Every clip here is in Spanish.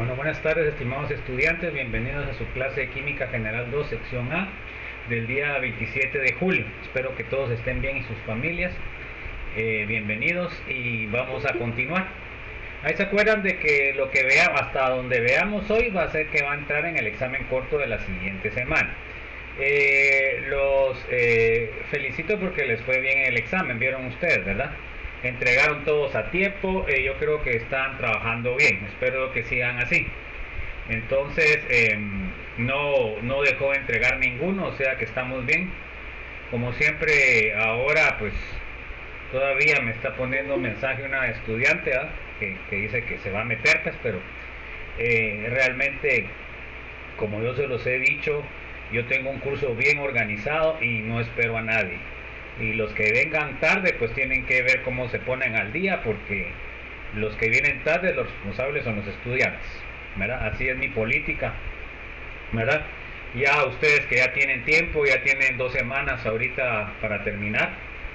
Bueno, buenas tardes, estimados estudiantes, bienvenidos a su clase de Química General 2, sección A, del día 27 de julio. Espero que todos estén bien y sus familias. Bienvenidos y vamos a continuar. Ahí se acuerdan de que lo que veamos, hasta donde veamos hoy, va a ser que va a entrar en el examen corto de la siguiente semana. Los felicito porque les fue bien el examen, vieron ustedes, ¿verdad? Entregaron todos a tiempo, yo creo que están trabajando bien, espero que sigan así. Entonces, no dejó de entregar ninguno, o sea que estamos bien. Como siempre, ahora pues todavía me está poniendo un mensaje una estudiante que dice que se va a meter, pues, pero realmente, como yo se los he dicho, yo tengo un curso bien organizado y no espero a nadie. Y los que vengan tarde pues tienen que ver cómo se ponen al día, porque los que vienen tarde, los responsables son los estudiantes, ¿verdad? Así es mi política, ¿verdad? Ya ustedes que ya tienen tiempo, ya tienen 2 semanas ahorita para terminar,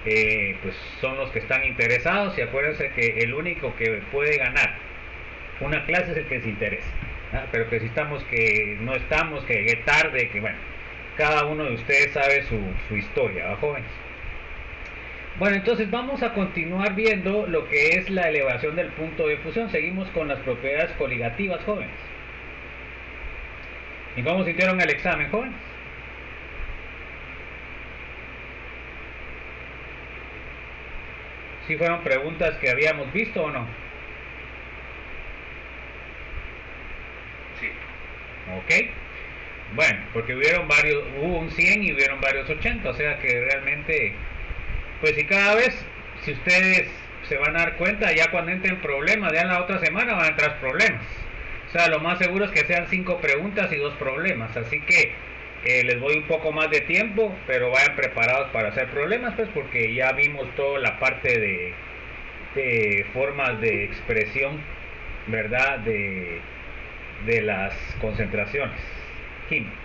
pues son los que están interesados, y acuérdense que el único que puede ganar una clase es el que se interesa, ¿verdad? Pero que si estamos, que no estamos, que llegué tarde, que bueno, cada uno de ustedes sabe su historia, ¿verdad, jóvenes? Bueno, entonces vamos a continuar viendo lo que es la elevación del punto de fusión. Seguimos con las propiedades coligativas, jóvenes. ¿Y cómo sintieron el examen, jóvenes? ¿Sí fueron preguntas que habíamos visto o no? Sí. Ok. Bueno, porque hubo un 100 y hubieron varios 80, o sea que realmente, pues si cada vez, si ustedes se van a dar cuenta, ya cuando entren problemas, ya en la otra semana van a entrar problemas. O sea, lo más seguro es que sean 5 preguntas y 2 problemas, así que les doy un poco más de tiempo, pero vayan preparados para hacer problemas, pues porque ya vimos toda la parte de formas de expresión, ¿verdad? De las concentraciones químicas.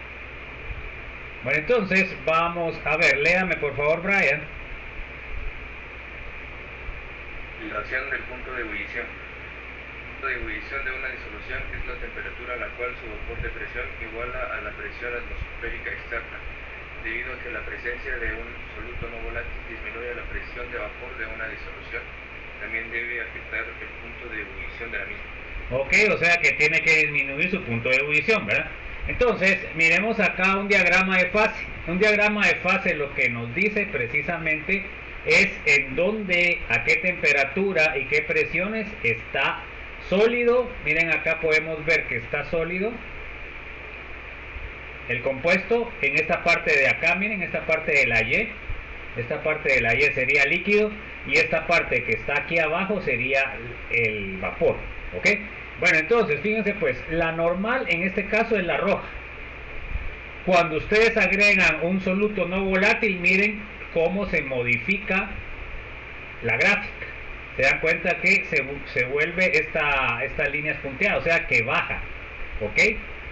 Bueno, entonces vamos a ver, léame por favor, Brian. Relación del punto de ebullición. El punto de ebullición de una disolución es la temperatura a la cual su vapor de presión iguala a la presión atmosférica externa, debido a que la presencia de un soluto no volátil disminuye la presión de vapor de una disolución. También debe afectar el punto de ebullición de la misma. Ok, o sea que tiene que disminuir su punto de ebullición, ¿verdad? Entonces, miremos acá un diagrama de fase. Un diagrama de fase lo que nos dice precisamente es en dónde, a qué temperatura y qué presiones está sólido. Miren, acá podemos ver que está sólido el compuesto en esta parte de acá. Miren, esta parte de la Y. Esta parte de la Y sería líquido y esta parte que está aquí abajo sería el vapor, ¿ok? Bueno, entonces, fíjense pues, la normal en este caso es la roja. Cuando ustedes agregan un soluto no volátil, miren cómo se modifica la gráfica. Se dan cuenta que se vuelve esta línea punteada, o sea que baja, ¿ok?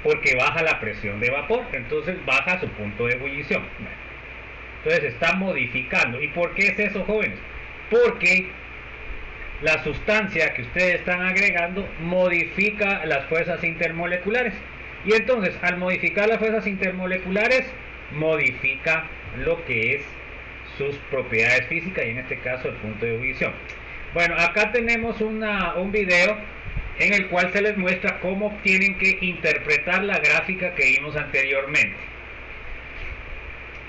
Porque baja la presión de vapor, entonces baja su punto de ebullición. Entonces está modificando. ¿Y por qué es eso, jóvenes? Porque la sustancia que ustedes están agregando modifica las fuerzas intermoleculares. Y entonces, al modificar las fuerzas intermoleculares, modifica lo que es sus propiedades físicas y en este caso el punto de ebullición. Bueno, acá tenemos un video en el cual se les muestra cómo tienen que interpretar la gráfica que vimos anteriormente.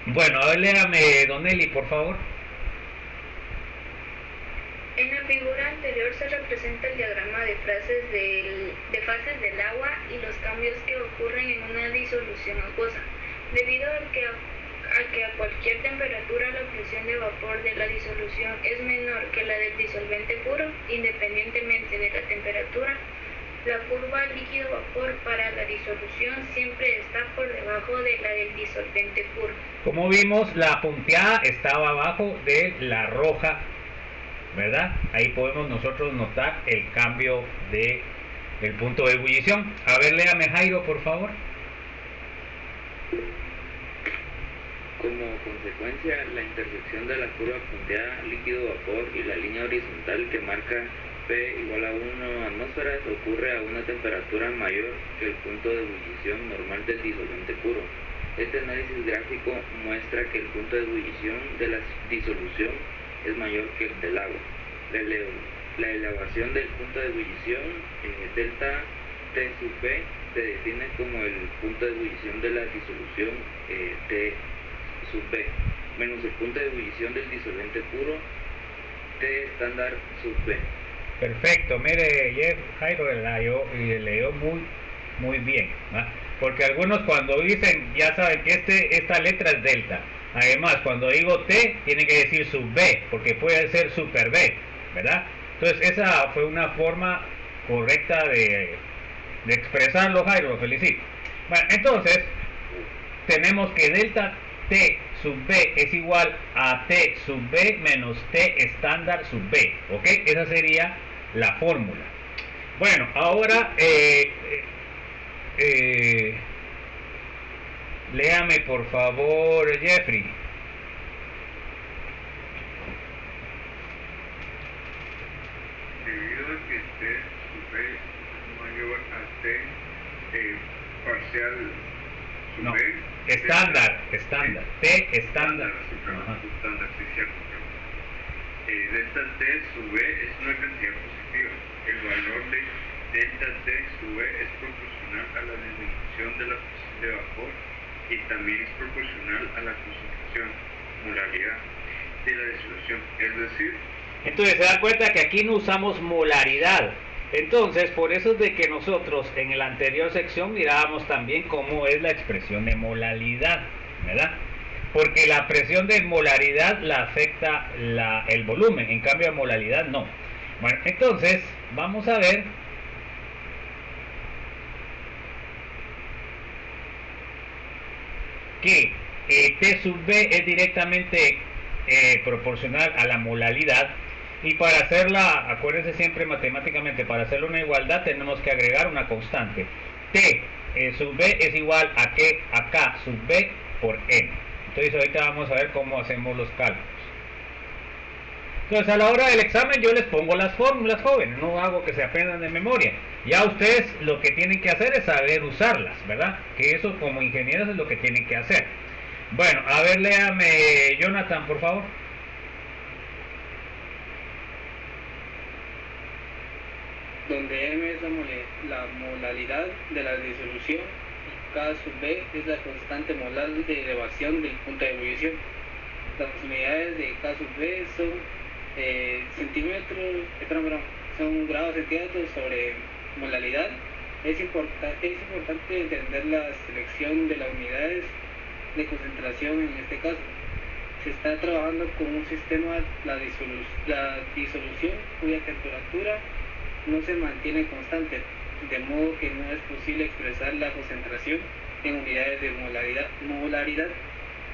Bueno, a ver, léame, Don Eli, por favor. En la figura anterior se representa el diagrama de fases del agua y los cambios que ocurren en una disolución acuosa. Debido a que a cualquier temperatura la presión de vapor de la disolución es menor que la del disolvente puro, independientemente de la temperatura, la curva líquido-vapor para la disolución siempre está por debajo de la del disolvente puro. Como vimos, la punteada estaba abajo de la roja, ¿verdad? Ahí podemos nosotros notar el cambio del punto de ebullición. A ver, léame, Jairo, por favor. Como consecuencia, la intersección de la curva punteada líquido-vapor y la línea horizontal que marca P igual a 1 atmósferas ocurre a una temperatura mayor que el punto de ebullición normal del disolvente puro. Este análisis gráfico muestra que el punto de ebullición de la disolución es mayor que el del agua. La elevación del punto de ebullición delta T sub B se define como el punto de ebullición de la disolución T sub B menos el punto de ebullición del disolvente puro T estándar sub B. Perfecto, mire Jairo leyó muy bien, ¿va? Porque algunos cuando dicen ya saben que esta letra es delta. Además, cuando digo T tiene que decir sub B, porque puede ser super B, ¿verdad? Entonces esa fue una forma correcta de expresarlo, Jairo, lo felicito. Bueno, entonces tenemos que delta T sub B es igual a T sub B menos T estándar sub B, ¿ok? Esa sería la fórmula. Bueno, ahora léame por favor, Jeffrey. Debido a que T sub B es mayor a T parcial sub No, B. estándar, T estándar. Estándar, sí, cierto. Delta T sub B es una cantidad positiva. El valor de delta T sub B es proporcional a la disminución de la presión de vapor y también es proporcional a la concentración, molaridad de la disolución. Es decir, entonces se dan cuenta que aquí no usamos molaridad. Entonces, por eso es de que nosotros en la anterior sección mirábamos también cómo es la expresión de molaridad, ¿verdad? Porque la presión de molaridad la afecta el volumen, en cambio la molaridad no. Bueno, entonces vamos a ver que T sub B es directamente proporcional a la molaridad. Y para hacerla, acuérdense siempre matemáticamente, para hacer una igualdad tenemos que agregar una constante. T sub B es igual a K sub B por N. Entonces ahorita vamos a ver cómo hacemos los cálculos. Entonces a la hora del examen yo les pongo las fórmulas, jóvenes, no hago que se aprendan de memoria. Ya ustedes lo que tienen que hacer es saber usarlas, ¿verdad? Que eso como ingenieros es lo que tienen que hacer. Bueno, a ver, léame Jonathan, por favor. Donde M es la molaridad de la disolución y K sub B es la constante molar de elevación del punto de ebullición. Las unidades de K sub B son son grados centígrados sobre molaridad. Es importante entender la selección de las unidades de concentración en este caso. Se está trabajando con un sistema, la disolución cuya temperatura no se mantiene constante, de modo que no es posible expresar la concentración en unidades de molaridad,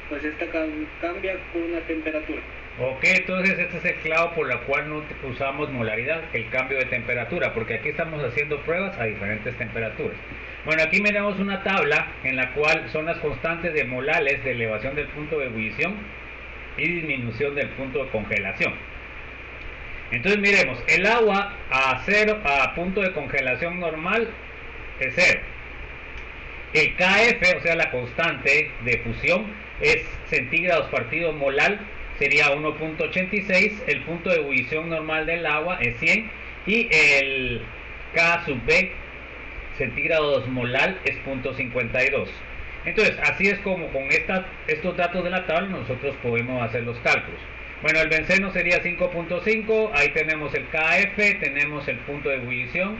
pues esta cambia con la temperatura. Ok, entonces este es el clavo por la cual no usamos molaridad, el cambio de temperatura, porque aquí estamos haciendo pruebas a diferentes temperaturas. Bueno, aquí miramos una tabla en la cual son las constantes de molales de elevación del punto de ebullición y disminución del punto de congelación. Entonces miremos, el agua a punto de congelación normal es 0. El KF, o sea la constante de fusión, es centígrados partido molal, sería 1.86, el punto de ebullición normal del agua es 100 y el K sub B, centígrados molal, es 0.52. Entonces así es como con estos datos de la tabla nosotros podemos hacer los cálculos. Bueno, el benceno sería 5.5, ahí tenemos el KF, tenemos el punto de ebullición.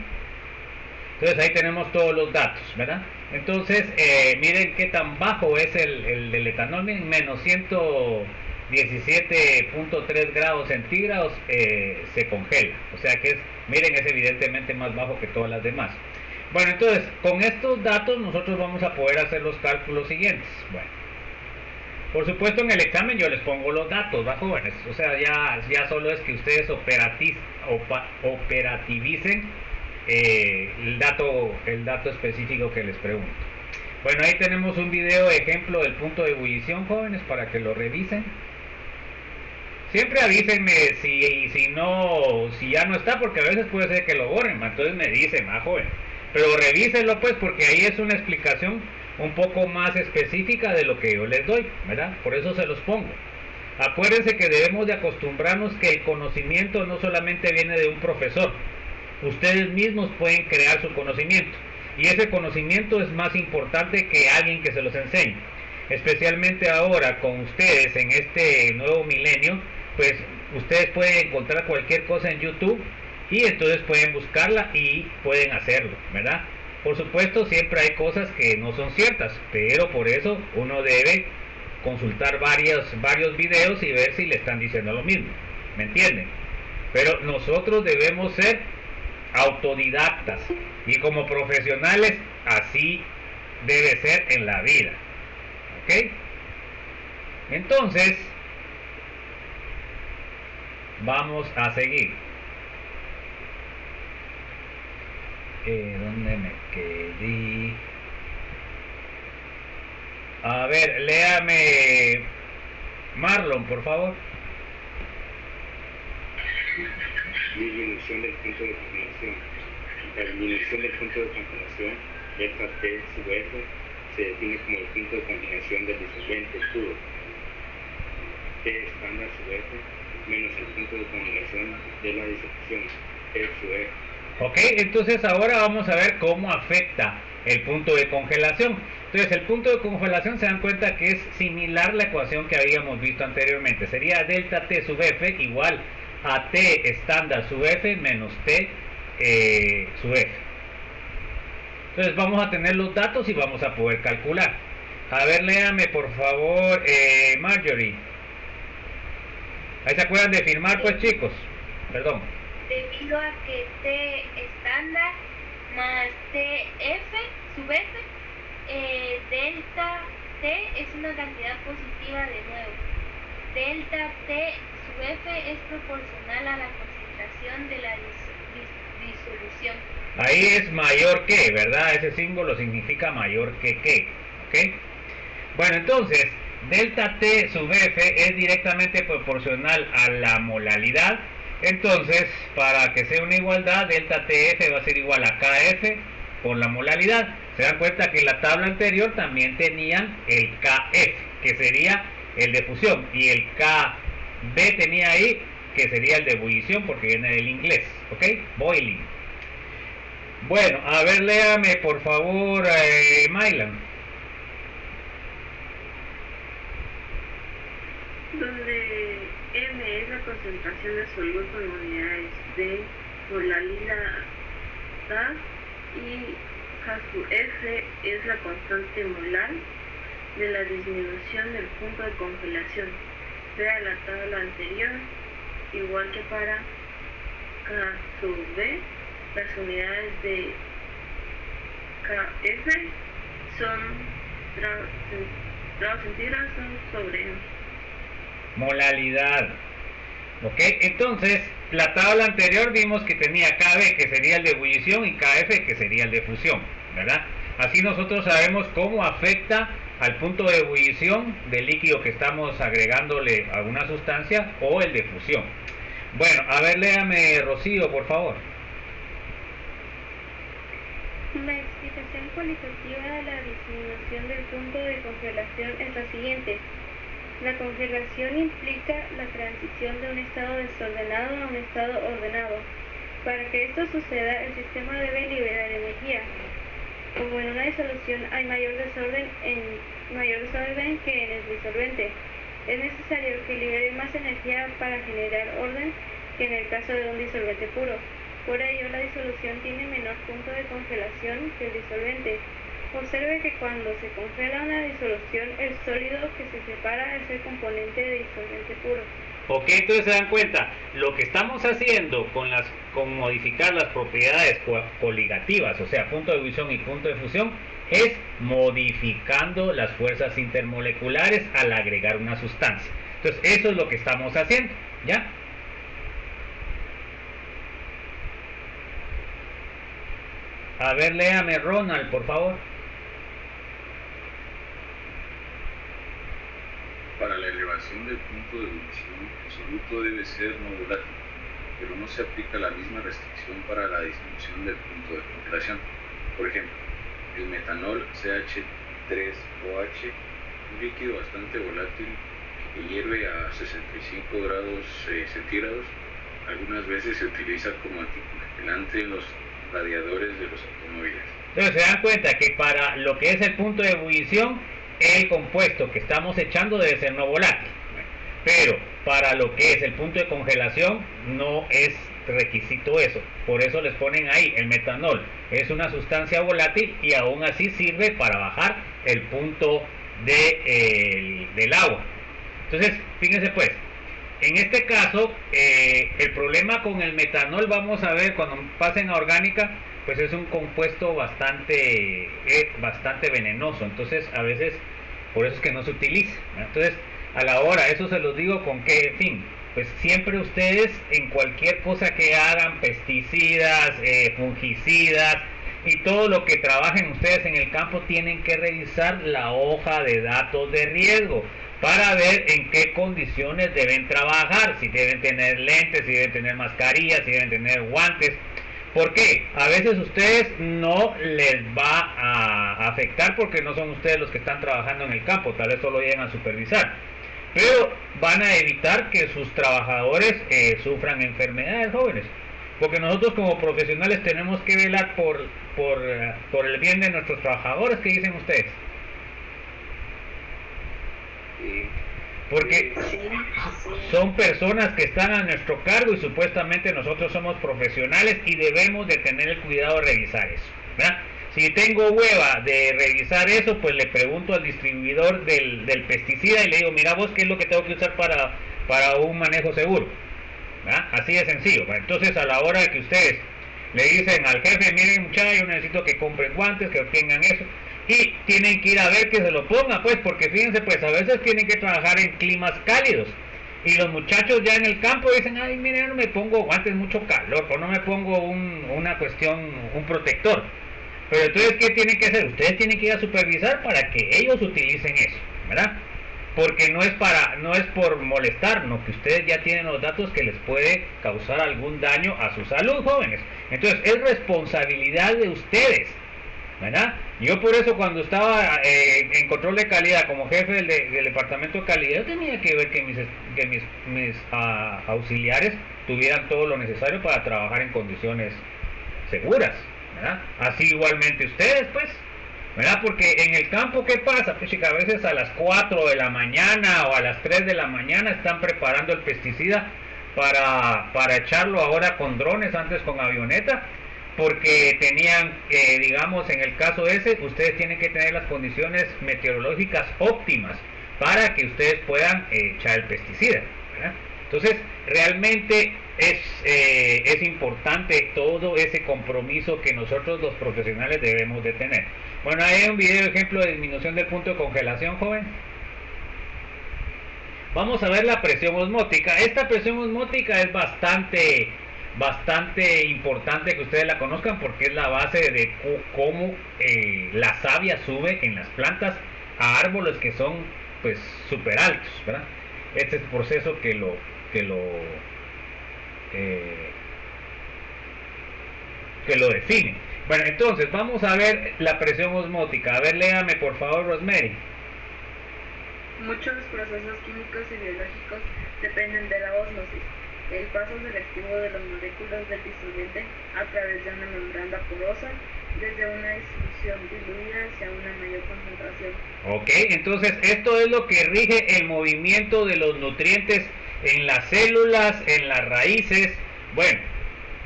Entonces ahí tenemos todos los datos, ¿verdad? Entonces, miren qué tan bajo es el del etanol, menos 117.3 grados centígrados se congela. O sea que miren, es evidentemente más bajo que todas las demás. Bueno, entonces, con estos datos nosotros vamos a poder hacer los cálculos siguientes. Bueno, por supuesto en el examen yo les pongo los datos, ¿va, jóvenes? O sea, ya solo es que ustedes operativicen el dato específico que les pregunto. Bueno, ahí tenemos un video ejemplo del punto de ebullición, jóvenes, para que lo revisen. Siempre avísenme si si ya no está, porque a veces puede ser que lo borren, entonces me dice, joven, pero revísenlo pues, porque ahí es una explicación un poco más específica de lo que yo les doy, ¿verdad? Por eso se los pongo. Acuérdense que debemos de acostumbrarnos que el conocimiento no solamente viene de un profesor, ustedes mismos pueden crear su conocimiento, y ese conocimiento es más importante que alguien que se los enseñe, especialmente ahora con ustedes en este nuevo milenio. Pues ustedes pueden encontrar cualquier cosa en YouTube y entonces pueden buscarla y pueden hacerlo, ¿verdad? Por supuesto, siempre hay cosas que no son ciertas, pero por eso uno debe consultar varios videos y ver si le están diciendo lo mismo, ¿me entienden? Pero nosotros debemos ser autodidactas, y como profesionales así debe ser en la vida, ¿ok? Entonces vamos a seguir. ¿Dónde me quedé? A ver, léame Marlon, por favor. Disminución del punto de congelación. La disminución del punto de congelación, delta T sub F, se define como el punto de congelación del disolvente puro. T estándar sub F menos el punto de congelación de la disolución, T sub F. Ok, entonces ahora vamos a ver cómo afecta el punto de congelación. Entonces el punto de congelación, se dan cuenta que es similar a la ecuación que habíamos visto anteriormente. Sería delta T sub F igual a T estándar sub F menos T sub F. Entonces vamos a tener los datos y vamos a poder calcular. A ver, léame por favor, Marjorie. Ahí se acuerdan de firmar pues, chicos. Perdón. Debido a que T estándar más TF sub F, delta T es una cantidad positiva de nuevo. Delta T sub F es proporcional a la concentración de la disolución. Ahí es mayor que, ¿verdad? Ese símbolo significa mayor que, ¿ok? Bueno, entonces, delta T sub F es directamente proporcional a la molalidad. Entonces, para que sea una igualdad, delta TF va a ser igual a KF por la molalidad. Se dan cuenta que en la tabla anterior también tenían el KF, que sería el de fusión, y el KB tenía ahí, que sería el de ebullición, porque viene del inglés, ¿ok? Boiling. Bueno, a ver, léame por favor, Mylan. Donde M es la concentración de soluto en unidades de molalidad y F es la constante molar de la disminución del punto de congelación. Vea la tabla anterior, igual que para K sub B, las unidades de KF son grados centígrados sobre M. Molalidad. Ok, entonces la tabla anterior vimos que tenía KB, que sería el de ebullición, y KF, que sería el de fusión, ¿verdad? Así nosotros sabemos cómo afecta al punto de ebullición del líquido que estamos agregándole a una sustancia, o el de fusión. Bueno, a ver, léame Rocío, por favor. La explicación cualitativa de la disminución del punto de congelación es la siguiente. La congelación implica la transición de un estado desordenado a un estado ordenado. Para que esto suceda, el sistema debe liberar energía. Como en una disolución hay mayor desorden que en el disolvente, es necesario que libere más energía para generar orden que en el caso de un disolvente puro. Por ello, la disolución tiene menor punto de congelación que el disolvente. Observe que cuando se congela una disolución, el sólido que se separa es el componente de disolvente puro. Ok, entonces se dan cuenta, lo que estamos haciendo con modificar las propiedades coligativas, o sea, punto de ebullición y punto de fusión, es modificando las fuerzas intermoleculares al agregar una sustancia. Entonces, eso es lo que estamos haciendo, ¿ya? A ver, léame Ronald, por favor. Para la elevación del punto de ebullición, el soluto debe ser no volátil, pero no se aplica la misma restricción para la disminución del punto de congelación. Por ejemplo, el metanol CH3OH, un líquido bastante volátil que hierve a 65 grados centígrados, algunas veces se utiliza como anticongelante en los radiadores de los automóviles. Entonces se dan cuenta que para lo que es el punto de ebullición, el compuesto que estamos echando debe ser no volátil. Pero para lo que es el punto de congelación no es requisito eso. Por eso les ponen ahí, el metanol es una sustancia volátil y aún así sirve para bajar el punto del agua. Entonces, fíjense pues, en este caso, el problema con el metanol, vamos a ver cuando pasen a orgánica, pues es un compuesto bastante venenoso. Entonces, a veces, por eso es que no se utiliza, ¿no? Entonces, a la hora, eso se los digo con qué fin. Pues siempre ustedes, en cualquier cosa que hagan, pesticidas, fungicidas y todo lo que trabajen ustedes en el campo, tienen que revisar la hoja de datos de riesgo para ver en qué condiciones deben trabajar, si deben tener lentes, si deben tener mascarillas, si deben tener guantes. ¿Por qué? A veces ustedes no les va a afectar porque no son ustedes los que están trabajando en el campo, tal vez solo lleguen a supervisar, pero van a evitar que sus trabajadores sufran enfermedades, jóvenes, porque nosotros como profesionales tenemos que velar por el bien de nuestros trabajadores. ¿Qué dicen ustedes? Porque son personas que están a nuestro cargo y supuestamente nosotros somos profesionales y debemos de tener el cuidado de revisar eso, ¿verdad? Si tengo hueva de revisar eso, pues le pregunto al distribuidor del pesticida y le digo, mira vos, ¿qué es lo que tengo que usar para un manejo seguro? ¿Verdad? Así de sencillo. Entonces, a la hora de que ustedes le dicen al jefe, miren muchachos, yo necesito que compren guantes, que obtengan eso, y tienen que ir a ver que se lo pongan, pues, porque fíjense, pues a veces tienen que trabajar en climas cálidos y los muchachos ya en el campo dicen, ay, miren, yo no me pongo guantes, mucho calor, o no me pongo un protector. Pero entonces, ¿qué tienen que hacer? Ustedes tienen que ir a supervisar para que ellos utilicen eso, ¿verdad? Porque no es por molestar, no, que ustedes ya tienen los datos que les puede causar algún daño a su salud, jóvenes. Entonces, es responsabilidad de ustedes, ¿verdad? Yo por eso cuando estaba en control de calidad como jefe del departamento de calidad, yo tenía que ver que mis auxiliares tuvieran todo lo necesario para trabajar en condiciones seguras, ¿verdad? Así igualmente ustedes, pues, ¿verdad? Porque en el campo, ¿qué pasa? Pues chica, a veces a las 4 de la mañana o a las 3 de la mañana están preparando el pesticida para echarlo ahora con drones, antes con avioneta, porque tenían, digamos, en el caso ese, ustedes tienen que tener las condiciones meteorológicas óptimas para que ustedes puedan echar el pesticida, ¿verdad? Entonces, realmente es importante todo ese compromiso que nosotros los profesionales debemos de tener. Bueno, ahí hay un video ejemplo de disminución del punto de congelación, joven. Vamos a ver la presión osmótica. Esta presión osmótica es bastante importante que ustedes la conozcan porque es la base de cómo la savia sube en las plantas a árboles que son pues súper altos, ¿verdad? Este es el proceso que lo define. Bueno, entonces vamos a ver la presión osmótica. A ver, léame por favor, Rosemary. Muchos procesos químicos y biológicos dependen de la ósmosis, el paso selectivo de las moléculas del disolvente a través de una membrana porosa desde una disolución diluida hacia una mayor concentración. Ok, entonces esto es lo que rige el movimiento de los nutrientes en las células, en las raíces, bueno,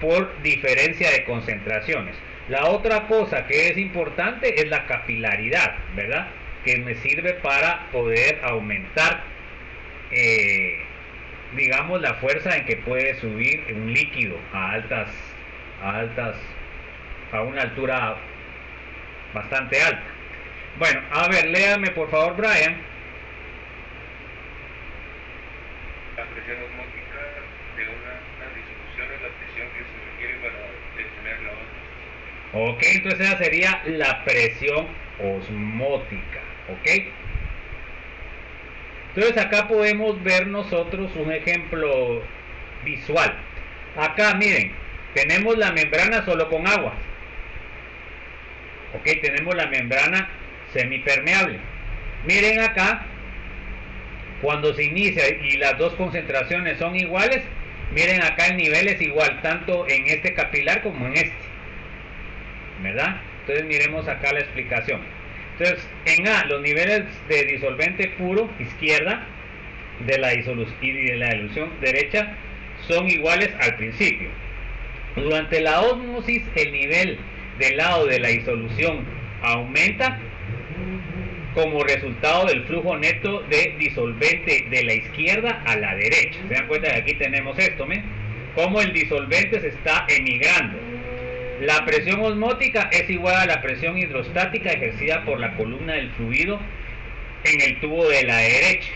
por diferencia de concentraciones. La otra cosa que es importante es la capilaridad, ¿verdad? Que me sirve para poder aumentar, digamos, la fuerza en que puede subir un líquido a una altura bastante alta. Bueno, a ver, léame por favor, Brian. La presión osmótica de una disolución es la presión que se requiere para detener la ósmosis. Ok, entonces esa sería la presión osmótica, ¿ok? Entonces acá podemos ver nosotros un ejemplo visual. Acá, miren, tenemos la membrana solo con agua. Ok, tenemos la membrana semipermeable. Miren acá, cuando se inicia y las dos concentraciones son iguales, miren acá el nivel es igual, tanto en este capilar como en este. ¿Verdad? Entonces miremos acá la explicación. Entonces, en A, los niveles de disolvente puro, izquierda, de la disolución y de la dilución derecha, son iguales al principio. Durante la ósmosis, el nivel del lado de la disolución aumenta como resultado del flujo neto de disolvente de la izquierda a la derecha. Se dan cuenta que aquí tenemos esto, ¿ven? Como el disolvente se está emigrando. La presión osmótica es igual a la presión hidrostática ejercida por la columna del fluido en el tubo de la derecha,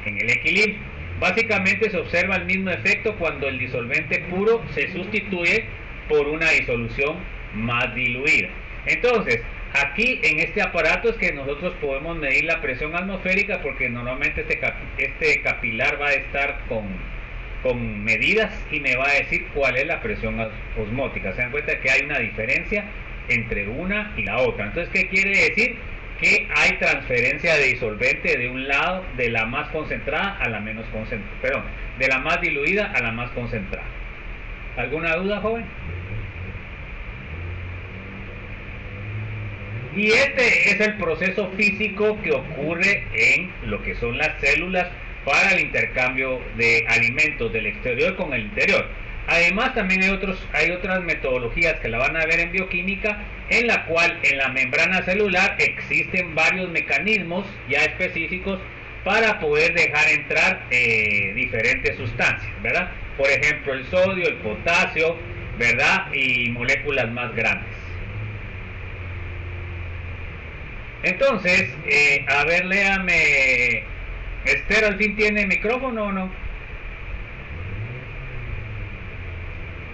en el equilibrio. Básicamente se observa el mismo efecto cuando el disolvente puro se sustituye por una disolución más diluida. Entonces, aquí en este aparato es que nosotros podemos medir la presión atmosférica, porque normalmente este capilar va a estar con medidas y me va a decir cuál es la presión osmótica. Se dan cuenta que hay una diferencia entre una y la otra. Entonces, ¿qué quiere decir? Que hay transferencia de disolvente de un lado, de la más concentrada a la menos concentrada, perdón, de la más diluida a la más concentrada. ¿Alguna duda, joven? Y este es el proceso físico que ocurre en lo que son las células para el intercambio de alimentos del exterior con el interior. Además, también hay otras metodologías que la van a ver en bioquímica, en la cual en la membrana celular existen varios mecanismos ya específicos para poder dejar entrar diferentes sustancias, ¿verdad? Por ejemplo, el sodio, el potasio, ¿verdad? Y moléculas más grandes. Entonces, a ver, léame. Esther, ¿al fin tiene micrófono o no?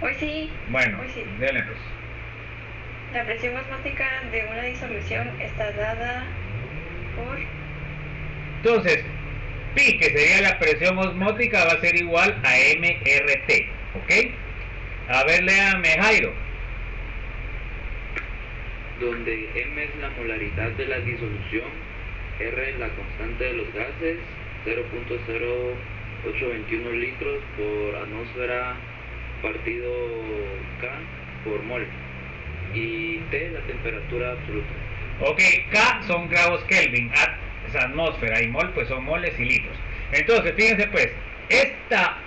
Hoy sí. Bueno, hoy sí. dele pues. La presión osmótica de una disolución está dada por... Entonces, Pi, que sería la presión osmótica, va a ser igual a MRT, ¿ok? A ver, léame, Jairo. Donde M es la molaridad de la disolución, R es la constante de los gases, 0.0821 litros por atmósfera partido K por mol, y T la temperatura absoluta. Ok, K son grados Kelvin, es atmósfera, y mol pues son moles y litros. Entonces, fíjense pues, esta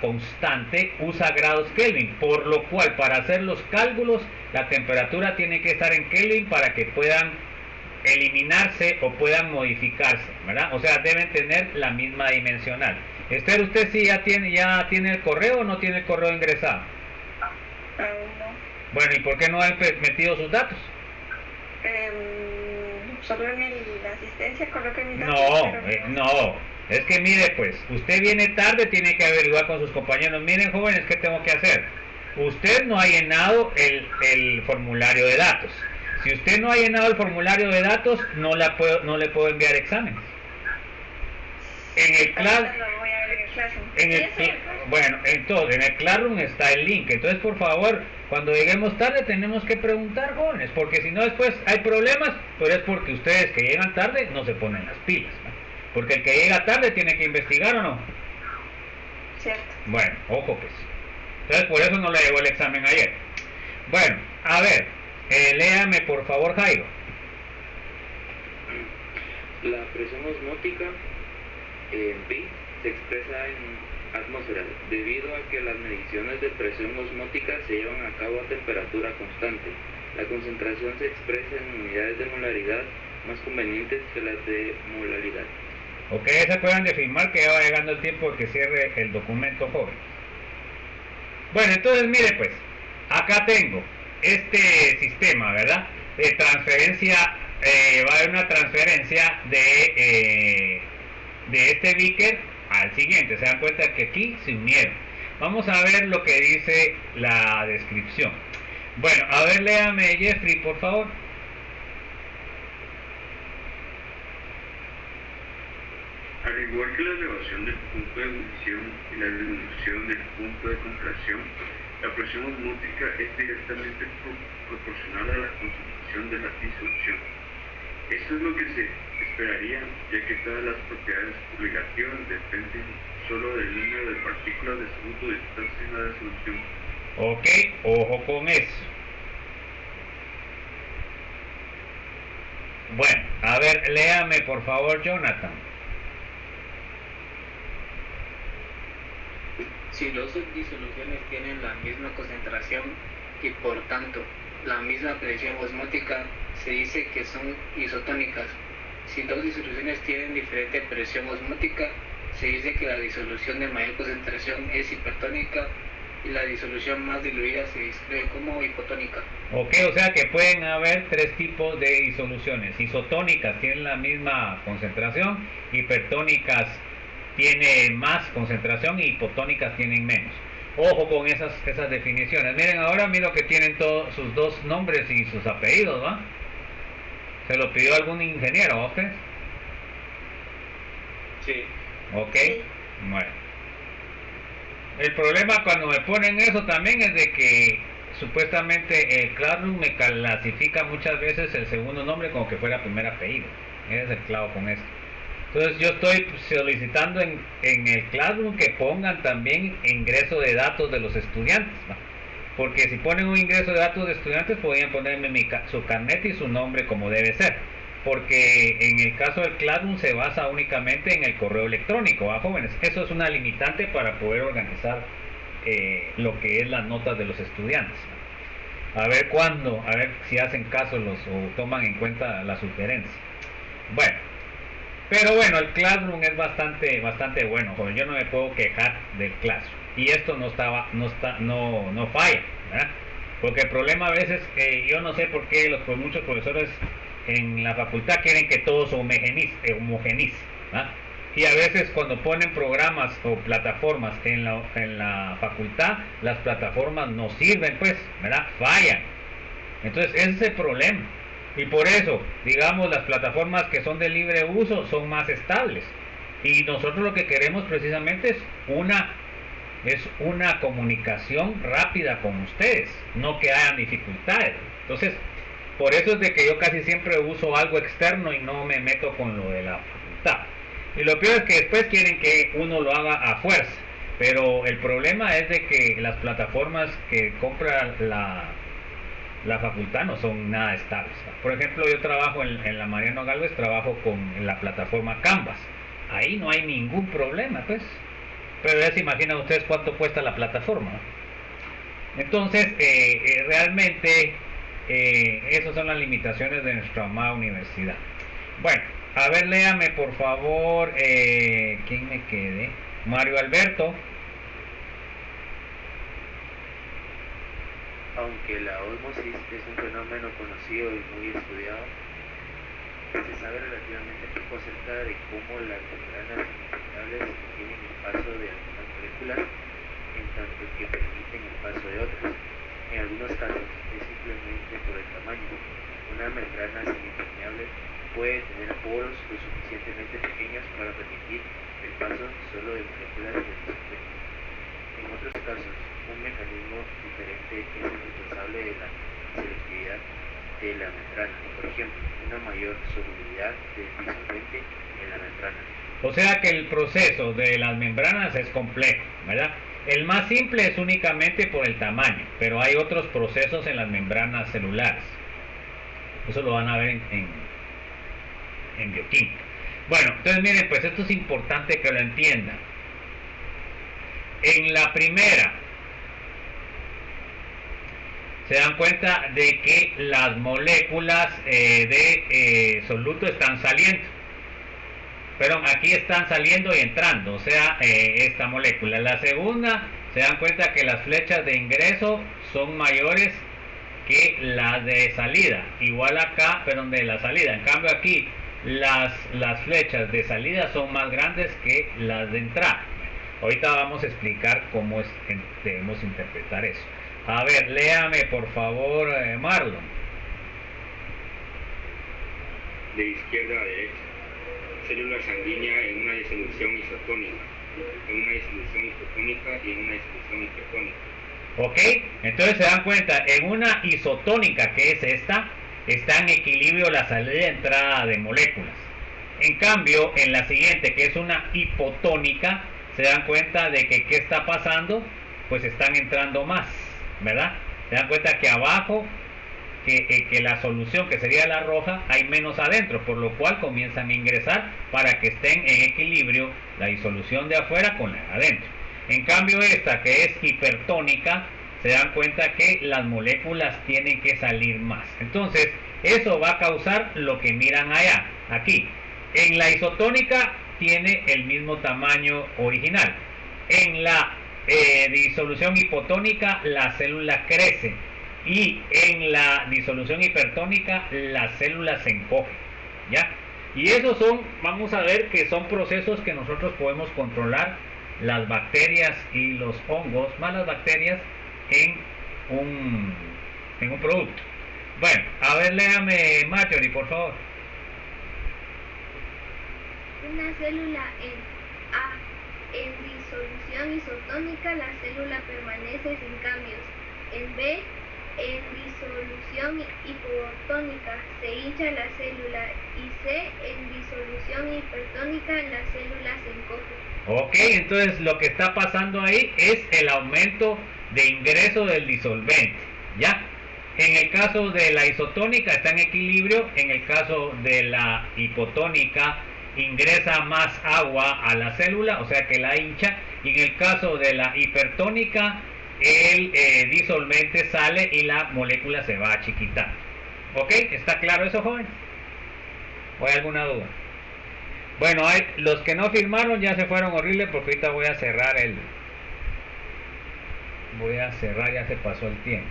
constante usa grados Kelvin, por lo cual para hacer los cálculos la temperatura tiene que estar en Kelvin para que puedan eliminarse o puedan modificarse, ¿verdad? O sea, deben tener la misma dimensional. Esther, ¿usted sí ya tiene el correo o no tiene el correo ingresado? Aún no. Bueno, ¿y por qué no ha metido sus datos? Solo en la asistencia coloqué mis datos. No, es que mire pues, usted viene tarde, tiene que averiguar con sus compañeros. Miren, jóvenes, ¿qué tengo que hacer? Usted no ha llenado el formulario de datos. Si usted no ha llenado el formulario de datos, no le puedo enviar exámenes. En el Classroom, bueno, entonces en el Classroom está el link. Entonces, por favor, cuando lleguemos tarde tenemos que preguntar, jóvenes, porque si no después hay problemas, pero es porque ustedes que llegan tarde no se ponen las pilas, ¿no? Porque el que llega tarde tiene que investigar, ¿o no? Cierto. Bueno, ojo pues. Entonces por eso no le llegó el examen ayer. Bueno, a ver, léame por favor, Jairo. La presión osmótica en Pi se expresa en atmósfera debido a que las mediciones de presión osmótica se llevan a cabo a temperatura constante. La concentración se expresa en unidades de molaridad más convenientes que las de molaridad. Ok, se acuerdan de firmar que ya va llegando el tiempo de que cierre el documento, joven. Bueno, entonces mire pues, acá tengo este sistema, ¿verdad? De transferencia, va a haber una transferencia de este beaker al siguiente. Se dan cuenta que aquí se unieron. Vamos a ver lo que dice la descripción. Bueno, a ver, léame, Jeffrey, por favor. Al igual que la elevación del punto de ebullición y la disminución del punto de congelación, la presión osmótica es directamente proporcional a la concentración de la disolución. Esto es lo que se esperaría, ya que todas las propiedades obligativas dependen solo del número de partículas de soluto dispersas en la disolución. Ok, ojo con eso. Bueno, a ver, léame por favor, Jonathan. Si dos disoluciones tienen la misma concentración y por tanto la misma presión osmótica, se dice que son isotónicas. Si dos disoluciones tienen diferente presión osmótica, se dice que la disolución de mayor concentración es hipertónica y la disolución más diluida se describe como hipotónica. Ok, o sea que pueden haber tres tipos de disoluciones. Isotónicas tienen la misma concentración, hipertónicas tienen más concentración y hipotónicas tienen menos. Ojo con esas definiciones. Miren, ahora miro que tienen todos sus dos nombres y sus apellidos, ¿va? ¿Se lo pidió algún ingeniero a ustedes? Sí. Ok, bueno. El problema cuando me ponen eso también es de que supuestamente el Classroom me clasifica muchas veces el segundo nombre como que fuera primer apellido. Ese es el clavo con esto. Entonces yo estoy solicitando en el Classroom que pongan también ingreso de datos de los estudiantes, ¿va? Porque si ponen un ingreso de datos de estudiantes podrían ponerme su carnet y su nombre como debe ser, porque en el caso del Classroom se basa únicamente en el correo electrónico, ¿va, jóvenes? Eso es una limitante para poder organizar lo que es las notas de los estudiantes, ¿va? A ver cuándo, a ver si hacen caso o toman en cuenta la sugerencia. Bueno, pero bueno, el Classroom es bastante bueno, joven. Yo no me puedo quejar del Classroom. Y esto no falla, ¿verdad? Porque el problema a veces, yo no sé por qué muchos profesores en la facultad quieren que todo se homogenice, ¿verdad? Y a veces cuando ponen programas o plataformas en la facultad, las plataformas no sirven, pues, ¿verdad? Fallan. Entonces ese es el problema. Y por eso, digamos, las plataformas que son de libre uso son más estables. Y nosotros lo que queremos precisamente es una comunicación rápida con ustedes, no que hayan dificultades. Entonces, por eso es de que yo casi siempre uso algo externo y no me meto con lo de la facultad. Y lo peor es que después quieren que uno lo haga a fuerza. Pero el problema es de que las plataformas que compra la facultad no son nada estables. Por ejemplo, yo trabajo en la Mariano Galvez, trabajo con la plataforma Canvas. Ahí no hay ningún problema, pues. Pero ya se imaginan ustedes cuánto cuesta la plataforma. Entonces, realmente, esas son las limitaciones de nuestra amada universidad. Bueno, a ver, léame por favor, ¿quién me quede? Mario Alberto. Aunque la ósmosis es un fenómeno conocido y muy estudiado, se sabe relativamente poco acerca de cómo las membranas impermeables tienen el paso de algunas moléculas, en tanto que permiten el paso de otras. En algunos casos es simplemente por el tamaño. Una membrana semipermeable puede tener poros lo suficientemente pequeños para permitir el paso solo de moléculas de disolvente. En otros casos, un mecanismo diferente es el responsable de la selectividad de la membrana, por ejemplo, una mayor solubilidad del disolvente en la membrana. O sea que el proceso de las membranas es complejo, ¿verdad? El más simple es únicamente por el tamaño, pero hay otros procesos en las membranas celulares. Eso lo van a ver en bioquímica. Bueno, entonces miren, pues esto es importante que lo entiendan. En la primera, se dan cuenta de que las moléculas de soluto están saliendo. Pero aquí están saliendo y entrando, o sea, esta molécula. La segunda, se dan cuenta que las flechas de ingreso son mayores que las de salida. Igual acá, pero de la salida. En cambio aquí, las flechas de salida son más grandes que las de entrada. Ahorita vamos a explicar cómo debemos interpretar eso. A ver, léame por favor, Marlon. De izquierda a derecha. célula sanguínea en una disolución isotónica, en una disolución hipotónica y en una disolución hipertónica. ¿Ok? Entonces se dan cuenta, en una isotónica, que es esta, está en equilibrio la salida y entrada de moléculas. En cambio, en la siguiente, que es una hipotónica, se dan cuenta de que ¿qué está pasando? Pues están entrando más, ¿verdad? Se dan cuenta que abajo, que la solución, que sería la roja, hay menos adentro, por lo cual comienzan a ingresar para que estén en equilibrio la disolución de afuera con la de adentro. En cambio esta, que es hipertónica, se dan cuenta que las moléculas tienen que salir más. Entonces, eso va a causar lo que miran allá, aquí. En la isotónica tiene el mismo tamaño original. En la disolución hipotónica la célula crece. Y en la disolución hipertónica la célula se encoge, ¿ya? Y esos son, vamos a ver que son procesos que nosotros podemos controlar, las bacterias y los hongos, más las bacterias, en un producto. Bueno, a ver, léame Marjorie, por favor. Una célula en disolución isotónica, la célula permanece sin cambios. En B, en disolución hipotónica, se hincha la célula. Y C, en disolución hipertónica, la célula se encoge. Ok, entonces lo que está pasando ahí es el aumento de ingreso del disolvente, ¿ya? En el caso de la isotónica está en equilibrio, en el caso de la hipotónica ingresa más agua a la célula, o sea que la hincha, y en el caso de la hipertónica el disolvente sale y la molécula se va a achiquitar. ¿Ok? ¿Está claro eso, joven? ¿O hay alguna duda? Bueno, los que no firmaron ya se fueron horribles porque ahorita voy a cerrar ya se pasó el tiempo.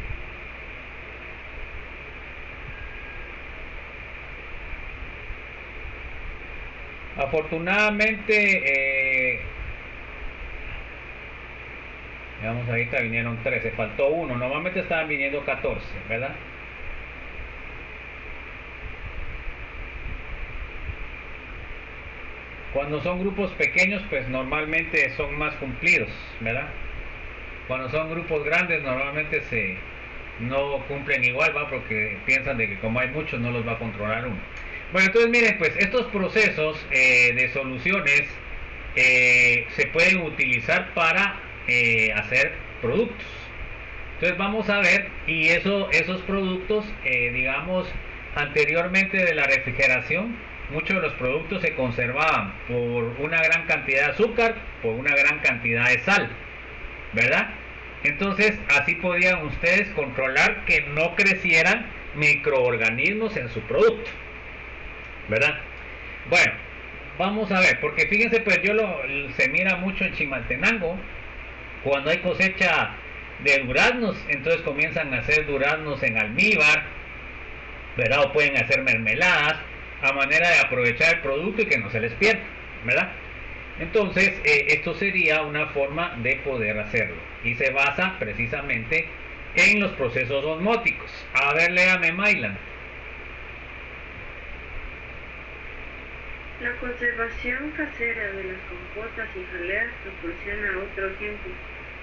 Afortunadamente, digamos, ahorita vinieron 13, faltó uno, normalmente estaban viniendo 14, ¿verdad? Cuando son grupos pequeños, pues normalmente son más cumplidos, ¿verdad? Cuando son grupos grandes, normalmente no cumplen igual, ¿va? Porque piensan de que como hay muchos, no los va a controlar uno. Bueno, entonces miren, pues estos procesos de soluciones se pueden utilizar para hacer productos. Entonces vamos a ver, y esos productos, digamos, anteriormente de la refrigeración, muchos de los productos se conservaban por una gran cantidad de azúcar, por una gran cantidad de sal, ¿verdad? Entonces así podían ustedes controlar que no crecieran microorganismos en su producto, ¿verdad? Bueno, vamos a ver, porque fíjense, pues se mira mucho en Chimaltenango, cuando hay cosecha de duraznos, entonces comienzan a hacer duraznos en almíbar, ¿verdad? O pueden hacer mermeladas, a manera de aprovechar el producto y que no se les pierda, ¿verdad? Entonces, esto sería una forma de poder hacerlo, y se basa precisamente en los procesos osmóticos. A ver, léame, Maylan. La conservación casera de las compotas y jaleas proporciona otro ejemplo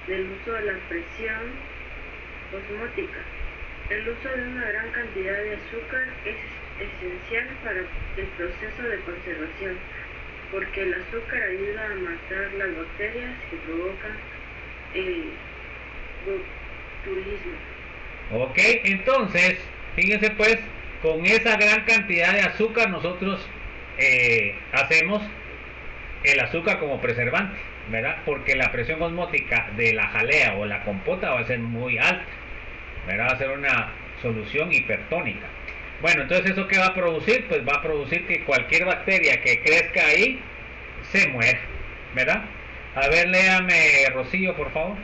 del uso de la presión osmótica. El uso de una gran cantidad de azúcar es esencial para el proceso de conservación, porque el azúcar ayuda a matar las bacterias que provocan el botulismo. Ok, entonces, fíjense pues, con esa gran cantidad de azúcar nosotros hacemos el azúcar como preservante, ¿verdad? Porque la presión osmótica de la jalea o la compota va a ser muy alta, ¿verdad? Va a ser una solución hipertónica. Bueno, entonces ¿eso qué va a producir? Pues va a producir que cualquier bacteria que crezca ahí se muera, ¿verdad? A ver, léame, Rocío, por favor.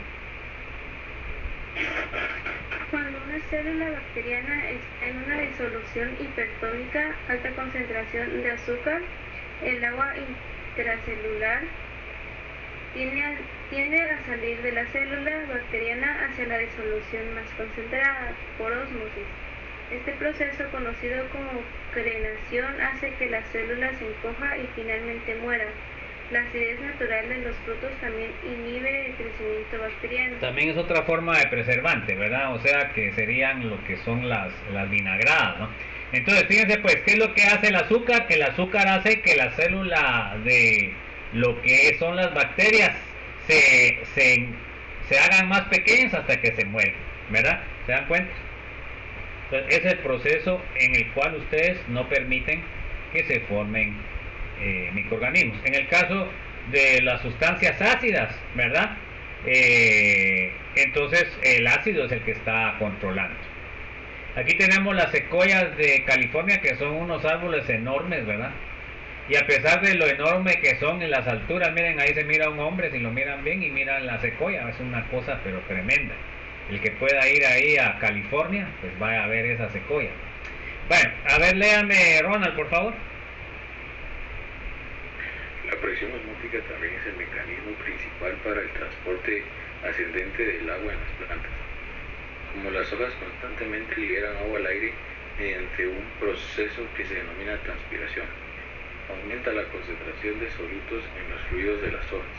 Cuando una célula bacteriana está en una disolución hipertónica, alta concentración de azúcar, el agua intracelular tiende a salir de la célula bacteriana hacia la disolución más concentrada por ósmosis. Este proceso, conocido como crenación, hace que la célula se encoja y finalmente muera. La acidez natural de los frutos también inhibe el crecimiento bacteriano. También es otra forma de preservante, ¿verdad? O sea, que serían lo que son las vinagradas, ¿no? Entonces, fíjense pues, ¿qué es lo que hace el azúcar? Que el azúcar hace que la célula de lo que son las bacterias se hagan más pequeñas hasta que se mueren, ¿verdad? ¿Se dan cuenta? Entonces, es el proceso en el cual ustedes no permiten que se formen microorganismos. En el caso de las sustancias ácidas, ¿verdad? Entonces el ácido es el que está controlando. Aquí tenemos las secoyas de California, que son unos árboles enormes, ¿verdad? Y a pesar de lo enorme que son en las alturas, miren, ahí se mira un hombre, si lo miran bien, y miran la secoya, es una cosa pero tremenda. El que pueda ir ahí a California, pues vaya a ver esa secoya. Bueno, a ver, léame, Ronald, por favor. La presión osmótica también es el mecanismo principal para el transporte ascendente del agua en las plantas. Como las hojas constantemente liberan agua al aire mediante un proceso que se denomina transpiración, aumenta la concentración de solutos en los fluidos de las hojas.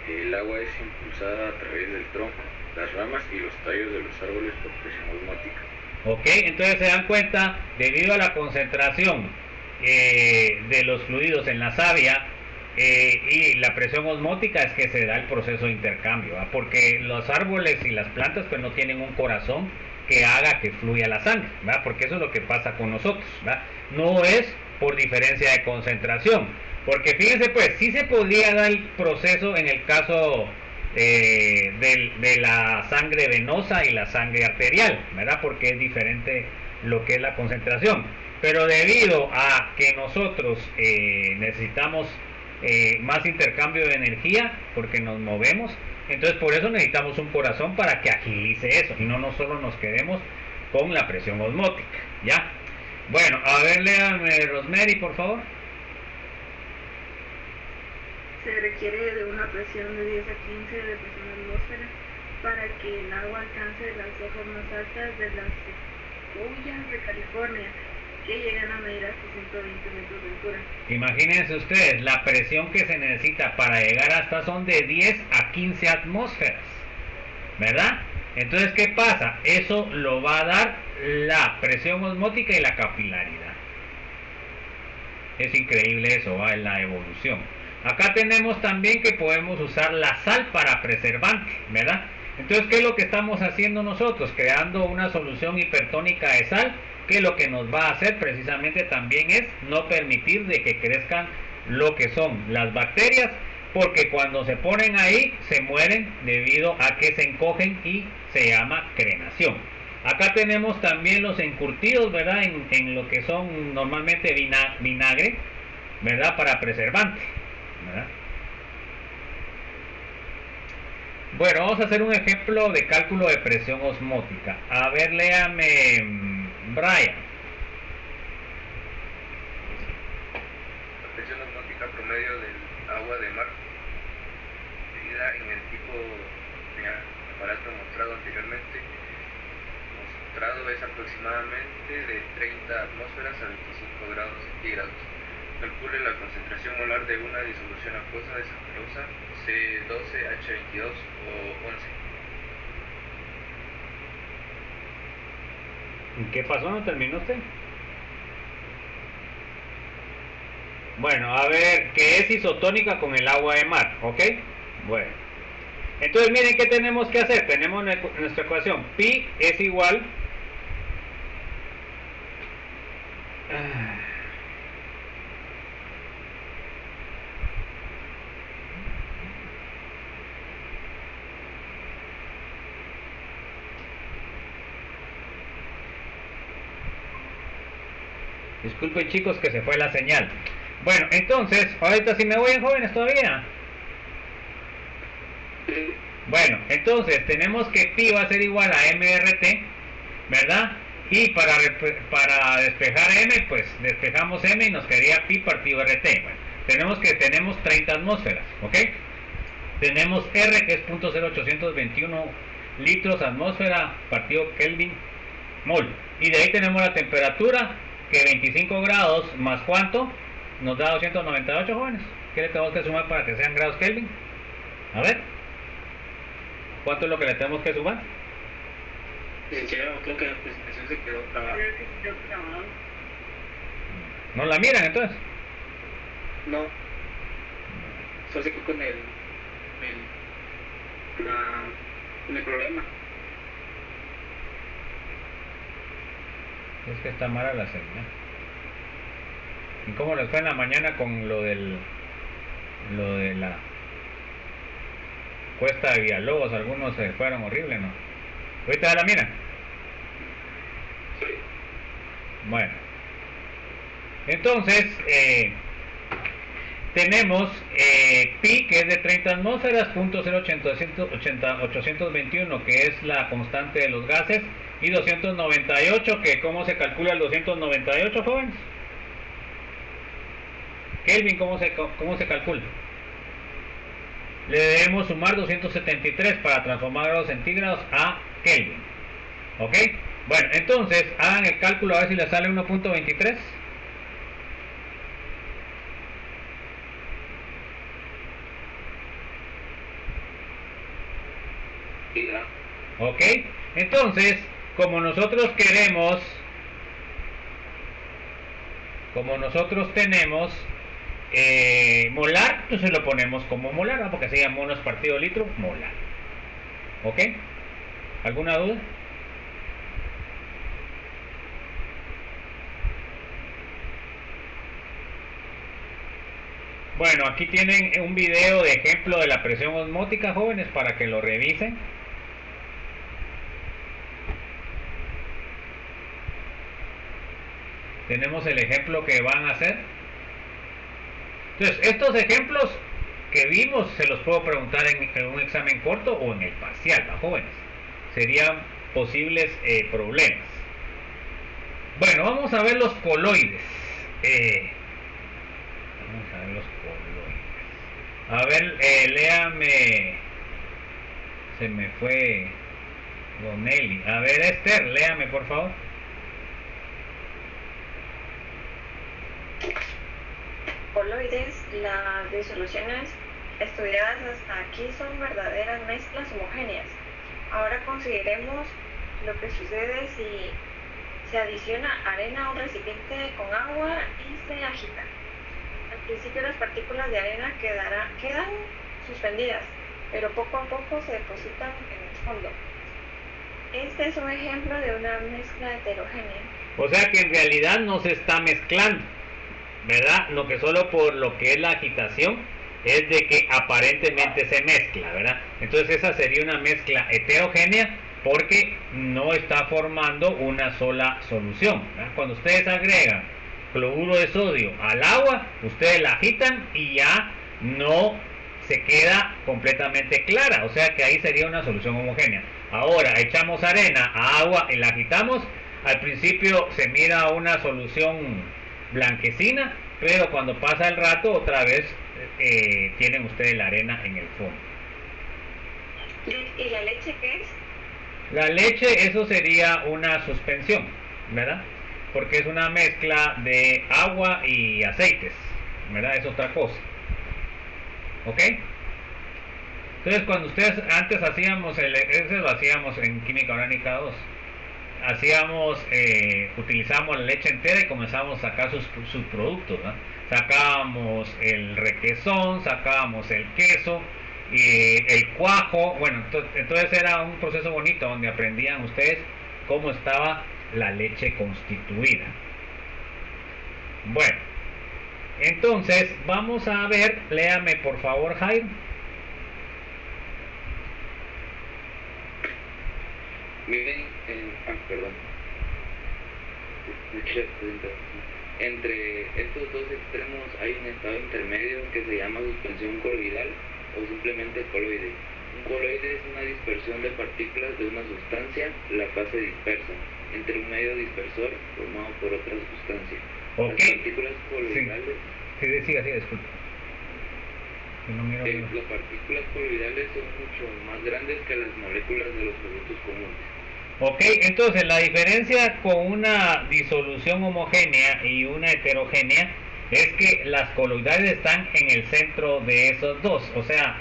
El agua es impulsada a través del tronco, las ramas y los tallos de los árboles por presión osmótica. Ok, entonces se dan cuenta, debido a la concentración de los fluidos en la savia y la presión osmótica, es que se da el proceso de intercambio, ¿verdad? Porque los árboles y las plantas pues no tienen un corazón que haga que fluya la sangre, ¿verdad? Porque eso es lo que pasa con nosotros, ¿verdad? No es por diferencia de concentración, porque fíjense pues, sí se podría dar el proceso en el caso de la sangre venosa y la sangre arterial, ¿verdad? Porque es diferente lo que es la concentración, pero debido a que nosotros necesitamos más intercambio de energía porque nos movemos, entonces por eso necesitamos un corazón para que agilice eso y no solo nos quedemos con la presión osmótica, ¿ya? Bueno, a ver, léame, Rosemary, por favor. Se requiere de una presión de 10 a 15 de presión atmósfera para que el agua alcance las hojas más altas de las secoyas de California, que llegan a medir hasta 120 metros de altura. Imagínense ustedes, la presión que se necesita para llegar hasta son de 10 a 15 atmósferas, ¿verdad? Entonces, ¿qué pasa? Eso lo va a dar la presión osmótica y la capilaridad. Es increíble eso, va en la evolución. Acá tenemos también que podemos usar la sal para preservante, ¿verdad? Entonces, ¿qué es lo que estamos haciendo nosotros? Creando una solución hipertónica de sal, que lo que nos va a hacer precisamente también es no permitir de que crezcan lo que son las bacterias, porque cuando se ponen ahí se mueren debido a que se encogen y se llama crenación. Acá tenemos también los encurtidos, ¿verdad? En lo que son normalmente vinagre, ¿verdad? Para preservante, ¿verdad? Bueno, vamos a hacer un ejemplo de cálculo de presión osmótica. A ver, léame, Brian. La presión osmótica promedio del agua de mar, medida en el tipo de aparato mostrado anteriormente, es aproximadamente de 30 atmósferas a 25 grados centígrados. Calcule la concentración molar de una disolución acuosa de sacarosa C12H22 o 11. ¿Qué pasó? ¿No terminó usted? Bueno, a ver, que es isotónica con el agua de mar, ¿ok? Bueno, entonces miren qué tenemos que hacer. Tenemos nuestra ecuación, pi es igual disculpen chicos que se fue la señal. Bueno, entonces, ahorita si me voy en jóvenes todavía. Bueno, entonces tenemos que pi va a ser igual a MRT, ¿verdad? Y para despejar M, pues despejamos M y nos quedaría pi partido RT. Bueno, tenemos 30 atmósferas, ¿ok? Tenemos R que es 0.0821 litros atmósfera partido Kelvin mol, Y de ahí tenemos la temperatura, que 25 grados más ¿cuánto? Nos da 298, jóvenes. ¿Qué le tenemos que sumar para que sean grados Kelvin? A ver. ¿Cuánto es lo que le tenemos que sumar? Creo que la presentación se quedó trabada. ¿No la miran entonces? No. Solo se quedó con el problema. Es que está mala la señal. ¿Y cómo les fue en la mañana con lo de la cuesta de Villalobos? Algunos se fueron horribles, ¿no? ¿Ahorita la miran? Sí. Bueno. Entonces, tenemos pi, que es de 30 atmósferas, .08821, que es la constante de los gases, y 298, que ¿cómo se calcula el 298, jóvenes? Kelvin, ¿cómo se calcula? Le debemos sumar 273 para transformar grados centígrados a Kelvin. ¿Ok? Bueno, entonces hagan el cálculo a ver si les sale 1.23. Ok, entonces, como nosotros tenemos molar, entonces lo ponemos como molar, ¿no? Porque se llama monos partido litro, molar. ¿Ok? ¿Alguna duda? Bueno, aquí tienen un video de ejemplo de la presión osmótica, jóvenes, para que lo revisen. Tenemos el ejemplo que van a hacer. Entonces, estos ejemplos que vimos se los puedo preguntar en un examen corto o en el parcial, ¿va, jóvenes? Serían posibles problemas. Bueno, vamos a ver los coloides. Vamos a ver los coloides. A ver, léame. Se me fue Don Eli. A ver, Esther, léame, por favor. Coloides, las disoluciones estudiadas hasta aquí son verdaderas mezclas homogéneas. Ahora consideremos lo que sucede si se adiciona arena a un recipiente con agua y se agita. Al principio las partículas de arena quedan suspendidas, pero poco a poco se depositan en el fondo. Este es un ejemplo de una mezcla heterogénea. O sea que en realidad no se está mezclando, ¿verdad? Lo que solo por lo que es la agitación es de que aparentemente se mezcla, ¿verdad? Entonces esa sería una mezcla heterogénea porque no está formando una sola solución, ¿verdad? Cuando ustedes agregan cloruro de sodio al agua, ustedes la agitan y ya no se queda completamente clara, o sea que ahí sería una solución homogénea. Ahora echamos arena a agua y la agitamos, al principio se mira una solución blanquecina, pero cuando pasa el rato otra vez tienen ustedes la arena en el fondo. ¿Y la leche qué es? La leche, eso sería una suspensión, ¿verdad? Porque es una mezcla de agua y aceites, ¿verdad? Es otra cosa. ¿Ok? Entonces cuando ustedes antes hacíamos eso lo hacíamos en química orgánica 2, utilizamos la leche entera y comenzamos a sacar sus productos, ¿no? Sacábamos el requesón, sacábamos el queso y el cuajo. Bueno, entonces era un proceso bonito donde aprendían ustedes cómo estaba la leche constituida. Bueno, entonces vamos a ver, léame por favor, Jairo. Miren, perdón. Entre estos dos extremos hay un estado intermedio que se llama suspensión coloidal o simplemente coloide. Un coloide es una dispersión de partículas de una sustancia, la fase dispersa, entre un medio dispersor formado por otra sustancia. Okay. Las partículas coloidales. Sí, disculpe. Las partículas coloidales son mucho más grandes que las moléculas de los productos comunes. Ok, entonces la diferencia con una disolución homogénea y una heterogénea es que las coloidales están en el centro de esos dos, o sea,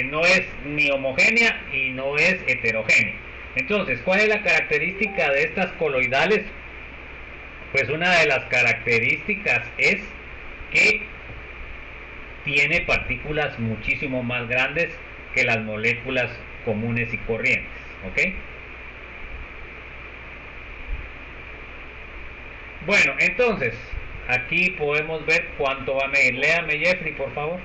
no es ni homogénea y no es heterogénea. Entonces, ¿cuál es la característica de estas coloidales? Pues una de las características es que tiene partículas muchísimo más grandes que las moléculas comunes y corrientes, ¿ok? Bueno, entonces, aquí podemos ver cuánto va a medir. Léame, Jeffrey, por favor.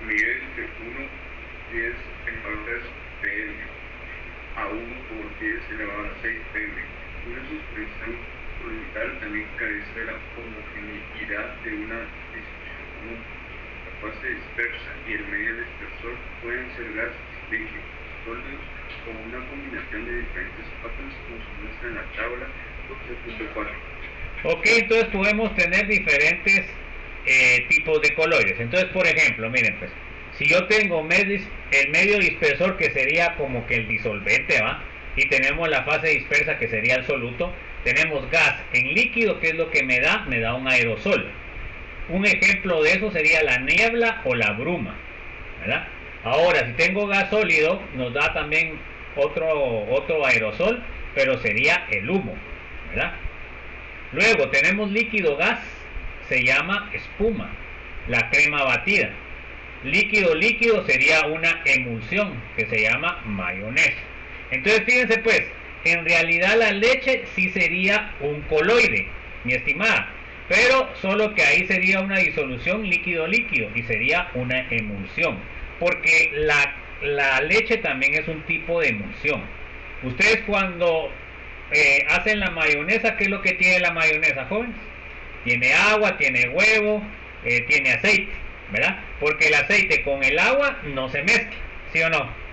Mide de 1/10 elevado a 6 pm a 1/10 elevado a 6 pm. Una suspensión coloidal también carece de la homogeneidad de una disolución común. La fase dispersa y el medio dispersor pueden ser gases, líquidos, sólidos o una combinación de diferentes patrones como se muestra en la tabla 12.4. Ok, entonces podemos tener diferentes tipos de coloides. Entonces, por ejemplo, miren, pues, si yo tengo el medio dispersor, que sería como que el disolvente, ¿va? Y tenemos la fase dispersa, que sería el soluto. Tenemos gas en líquido, que es lo que me da un aerosol. Un ejemplo de eso sería la niebla o la bruma, ¿verdad? Ahora, si tengo gas sólido, nos da también otro aerosol, pero sería el humo, ¿verdad? Luego tenemos líquido gas, se llama espuma, la crema batida. Líquido sería una emulsión, que se llama mayonesa. Entonces, fíjense pues, en realidad la leche sí sería un coloide, mi estimada, pero solo que ahí sería una disolución líquido y sería una emulsión, porque la leche también es un tipo de emulsión. Ustedes cuando hacen la mayonesa, ¿qué es lo que tiene la mayonesa, jóvenes? Tiene agua, tiene huevo, tiene aceite, ¿verdad? Porque el aceite con el agua no se mezcla, ¿sí o no?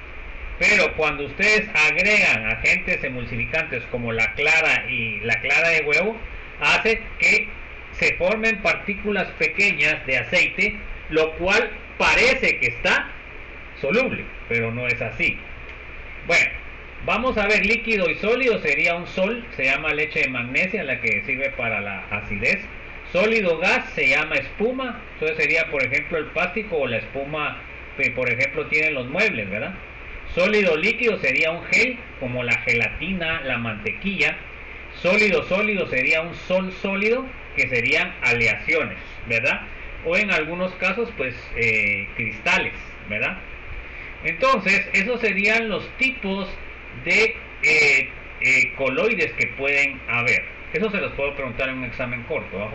Pero cuando ustedes agregan agentes emulsificantes como la clara de huevo, hace que se formen partículas pequeñas de aceite, lo cual parece que está soluble, pero no es así. Bueno, vamos a ver, líquido y sólido sería un sol, se llama leche de magnesia, la que sirve para la acidez. Sólido gas se llama espuma, entonces sería, por ejemplo, el plástico o la espuma que, por ejemplo, tienen los muebles, ¿verdad? Sólido líquido sería un gel, como la gelatina, la mantequilla. Sólido sería un sol sólido, que serían aleaciones, ¿verdad? O en algunos casos, pues, cristales, ¿verdad? Entonces, esos serían los tipos de coloides que pueden haber. Eso se los puedo preguntar en un examen corto, ¿no?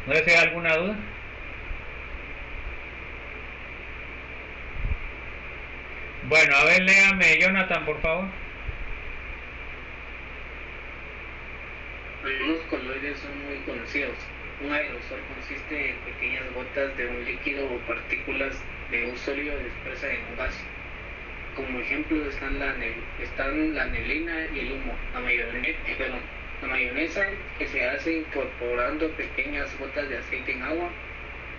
¿No sé si hay alguna duda? Bueno, a ver, léame, Jonathan, por favor. Algunos coloides son muy conocidos. Un aerosol consiste en pequeñas gotas de un líquido o partículas de un sólido dispersas en un gas. Como ejemplo están la neblina y el humo. La mayonesa, que se hace incorporando pequeñas gotas de aceite en agua,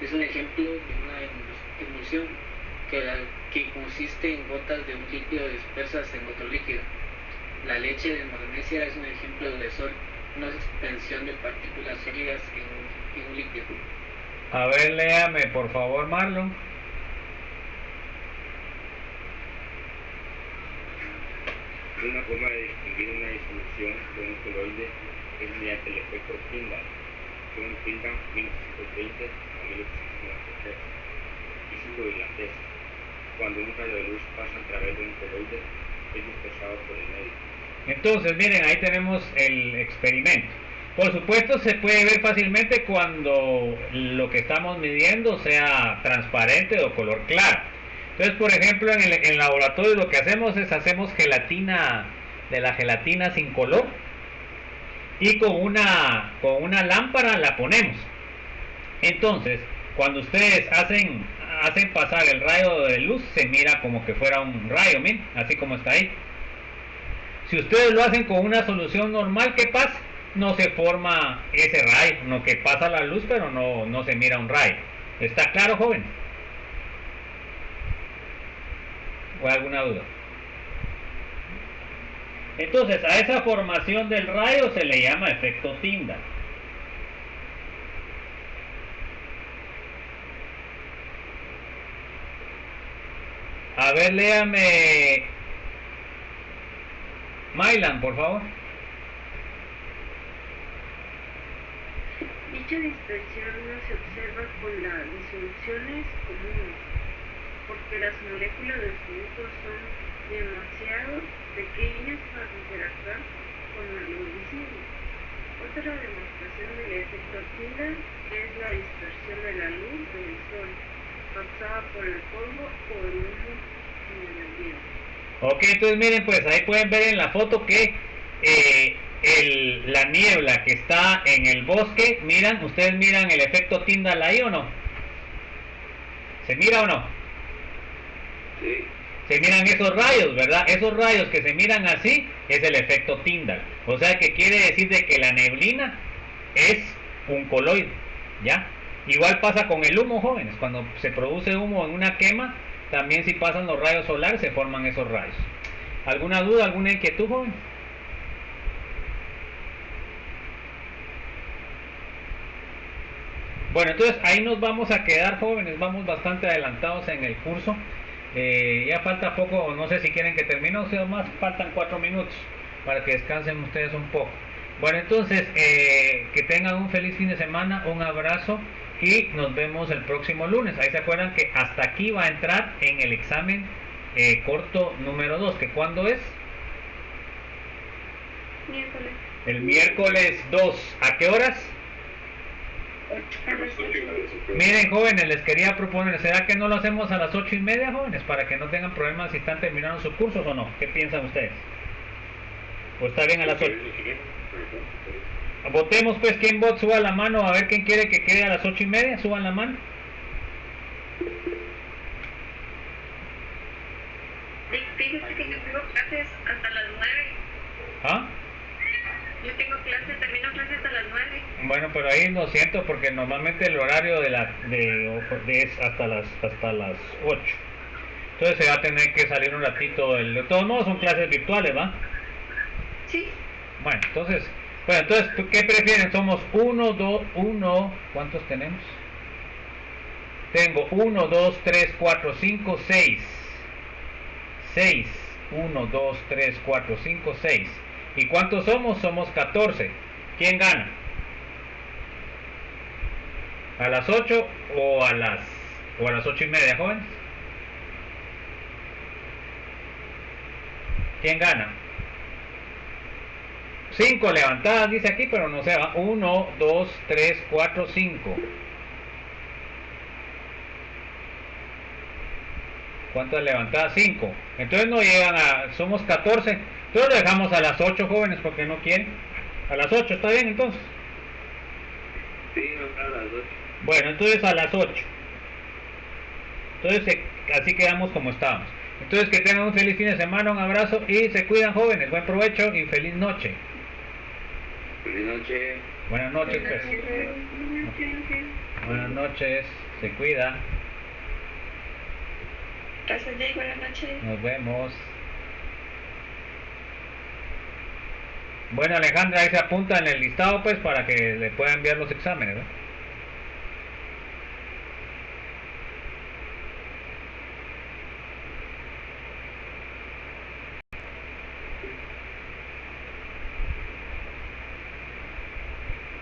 es un ejemplo de una emulsión que consiste en gotas de un líquido dispersas en otro líquido. La leche de magnesia es un ejemplo de sol, una suspensión de partículas sólidas en un líquido. A ver, léame, por favor, Marlon. Una forma de distinguir una disolución de un coloide es mediante el efecto Tyndall, según Tyndall 1820 a 1893, físico irlandés. Cuando un rayo de luz pasa a través de un coloide, es dispersado por el medio. Entonces, miren, ahí tenemos el experimento. Por supuesto, se puede ver fácilmente cuando lo que estamos midiendo sea transparente o color claro. Entonces, por ejemplo, en el laboratorio lo que hacemos es gelatina, de la gelatina sin color, y con una lámpara la ponemos. Entonces, cuando ustedes hacen pasar el rayo de luz, se mira como que fuera un rayo, miren, así como está ahí. Si ustedes lo hacen con una solución normal, ¿qué pasa? No se forma ese rayo, no, que pasa la luz, pero no se mira un rayo. ¿Está claro, joven? ¿O hay alguna duda? Entonces, a esa formación del rayo se le llama efecto Tyndall. A ver, léame Mylan, por favor. Dicha dispersión no se observa con las disoluciones comunes, porque las moléculas del fluido son demasiado pequeñas para interactuar con lo visible. Otra demostración del efecto Tyndall es la dispersión de la luz del sol, causada por el polvo o el humo en el ambiente. Ok, entonces miren, pues ahí pueden ver en la foto que la niebla que está en el bosque, miran, ustedes miran el efecto Tyndall ahí o no. ¿Se mira o no? Sí. Se miran esos rayos, ¿verdad? Esos rayos que se miran así es el efecto Tyndall. O sea que quiere decir de que la neblina es un coloide, ¿ya? Igual pasa con el humo, jóvenes. Cuando se produce humo en una quema, también si pasan los rayos solares se forman esos rayos. ¿Alguna duda, alguna inquietud, joven? Bueno, entonces ahí nos vamos a quedar, jóvenes. Vamos bastante adelantados en el curso. Ya falta poco, no sé si quieren que termine o sea más, faltan 4 minutos para que descansen ustedes un poco. Bueno, entonces que tengan un feliz fin de semana, un abrazo y nos vemos el próximo lunes. Ahí se acuerdan que hasta aquí va a entrar en el examen corto número 2, que ¿cuándo es? Miércoles. El miércoles 2. ¿A qué horas? Miren, jóvenes, les quería proponer, ¿será que no lo hacemos a las 8:30, jóvenes? Para que no tengan problemas si están terminando sus cursos o no. ¿Qué piensan ustedes? ¿O está bien a las 8? Votemos pues, ¿quién vota? Suba la mano, a ver quién quiere que quede a las 8:30, suban la mano. Fíjese que yo tengo clases hasta las 9. ¿Ah? Yo tengo clases, termino clases hasta las 9. Bueno, pero ahí lo siento porque normalmente el horario es hasta las 8. Entonces se va a tener que salir un ratito. De todos modos son clases virtuales, ¿va? Sí. Bueno, entonces, ¿qué prefieren? Somos 1, ¿cuántos tenemos? Tengo 1, 2, 3, 4, 5, 6. 6. 1, 2, 3, 4, 5, 6. ¿Y cuántos somos? Somos 14. ¿Quién gana? ¿A las 8 o a las 8:30, jóvenes? ¿Quién gana? 5 levantadas, dice aquí, pero no se va. 1, 2, 3, 4, 5. ¿Cuántas levantadas? 5. Entonces no llegan a... Somos 14. Entonces lo dejamos a las 8, jóvenes, porque no quieren. A las 8, ¿está bien entonces? Sí, a las 8. Bueno, entonces a las 8. Entonces así quedamos como estábamos. Entonces que tengan un feliz fin de semana, un abrazo y se cuidan, jóvenes. Buen provecho y feliz noche. Feliz noche. Buenas noches, pues. Buenas noches, se cuida. Gracias, Jay. Buenas noches. Nos vemos. Bueno, Alejandra, ahí se apunta en el listado pues para que le pueda enviar los exámenes, ¿no?